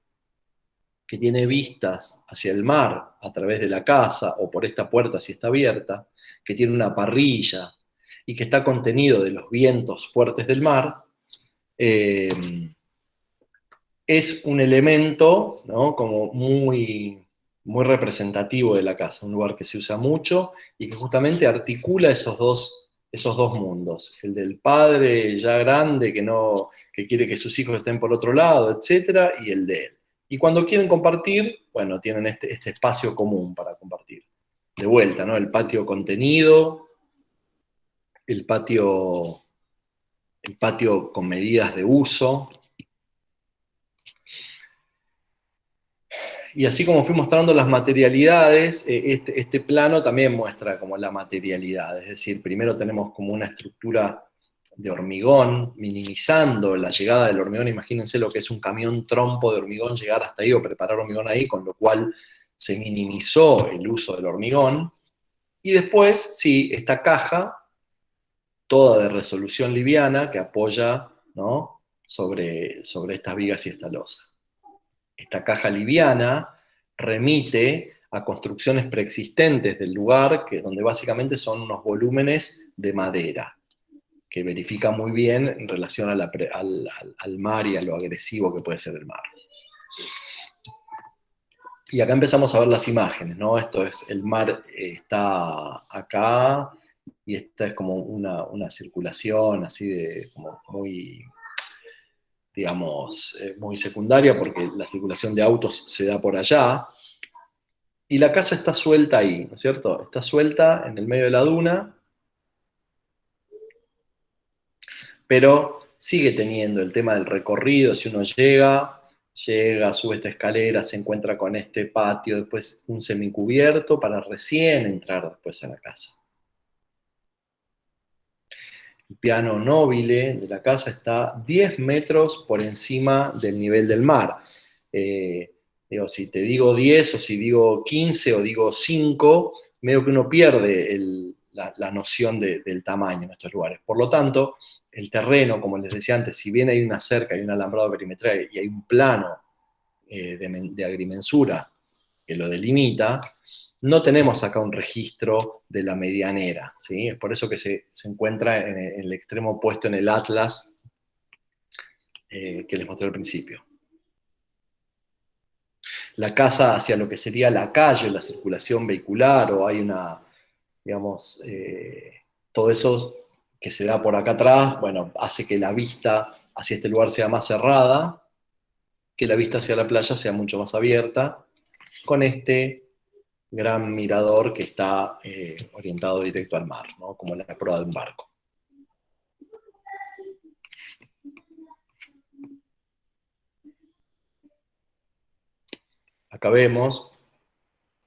que tiene vistas hacia el mar a través de la casa, o por esta puerta si está abierta, que tiene una parrilla, y que está contenido de los vientos fuertes del mar, es un elemento, ¿no?, como muy representativo de la casa, un lugar que se usa mucho y que justamente articula esos dos mundos, el del padre ya grande que quiere que sus hijos estén por otro lado, etc., y el de él. Y cuando quieren compartir, bueno, tienen este espacio común para compartir. De vuelta, ¿no?, el patio contenido, el patio con medidas de uso. Y así como fui mostrando las materialidades, este plano también muestra como la materialidad. Es decir, primero tenemos como una estructura de hormigón, minimizando la llegada del hormigón. Imagínense lo que es un camión trompo de hormigón, llegar hasta ahí o preparar hormigón ahí, con lo cual se minimizó el uso del hormigón. Y después, sí, esta caja, toda de resolución liviana, que apoya, ¿no?, sobre estas vigas y esta losa. Esta caja liviana remite a construcciones preexistentes del lugar, donde básicamente son unos volúmenes de madera, que verifica muy bien en relación al mar y a lo agresivo que puede ser el mar. Y acá empezamos a ver las imágenes, ¿no? Esto es, el mar está acá, y esta es como una circulación así de como muy, digamos, muy secundaria, porque la circulación de autos se da por allá, y la casa está suelta ahí, ¿no es cierto? Está suelta en el medio de la duna, pero sigue teniendo el tema del recorrido. Si uno llega, sube esta escalera, se encuentra con este patio, después un semicubierto para recién entrar después a la casa. El piano nobile de la casa está 10 metros por encima del nivel del mar. Digo, si te digo 10, o si digo 15, o digo 5, medio que uno pierde la noción del tamaño en estos lugares. Por lo tanto, el terreno, como les decía antes, si bien hay una cerca y un alambrado perimetral y hay un plano de agrimensura que lo delimita, no tenemos acá un registro de la medianera, ¿sí? Es por eso que se encuentra en el extremo opuesto en el atlas que les mostré al principio. La casa hacia lo que sería la calle, la circulación vehicular, o hay una, digamos, todo eso que se da por acá atrás, bueno, hace que la vista hacia este lugar sea más cerrada, que la vista hacia la playa sea mucho más abierta, con este gran mirador que está orientado directo al mar, ¿no? Como la proa de un barco. Acá vemos,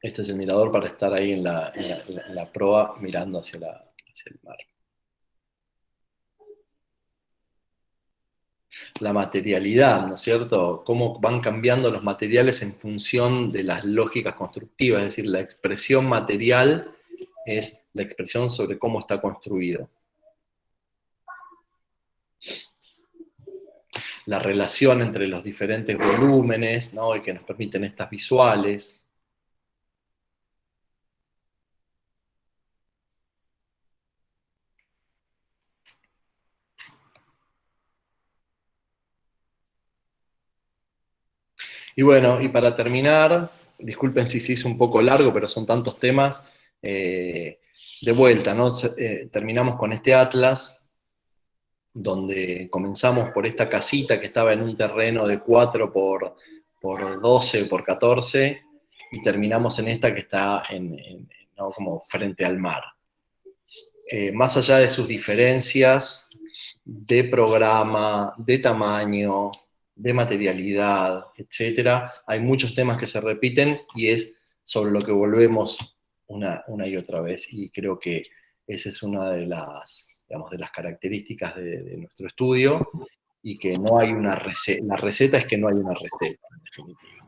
este es el mirador para estar ahí en la proa mirando hacia el mar. La materialidad, ¿no es cierto? Cómo van cambiando los materiales en función de las lógicas constructivas, es decir, la expresión material es la expresión sobre cómo está construido. La relación entre los diferentes volúmenes, ¿no? Y que nos permiten estas visuales. Y bueno, y para terminar, disculpen si se hizo un poco largo, pero son tantos temas, de vuelta, ¿no? Terminamos con este atlas, donde comenzamos por esta casita que estaba en un terreno de 4 por 12 por 14, y terminamos en esta que está ¿no? como frente al mar. Más allá de sus diferencias de programa, de tamaño, de materialidad, etcétera, hay muchos temas que se repiten y es sobre lo que volvemos una y otra vez, y creo que esa es una de las, digamos, de las características de nuestro estudio, y que no hay una receta. La receta es que no hay una receta, en definitiva.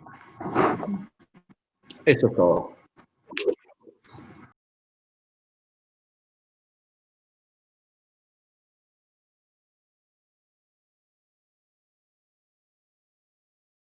Eso es todo.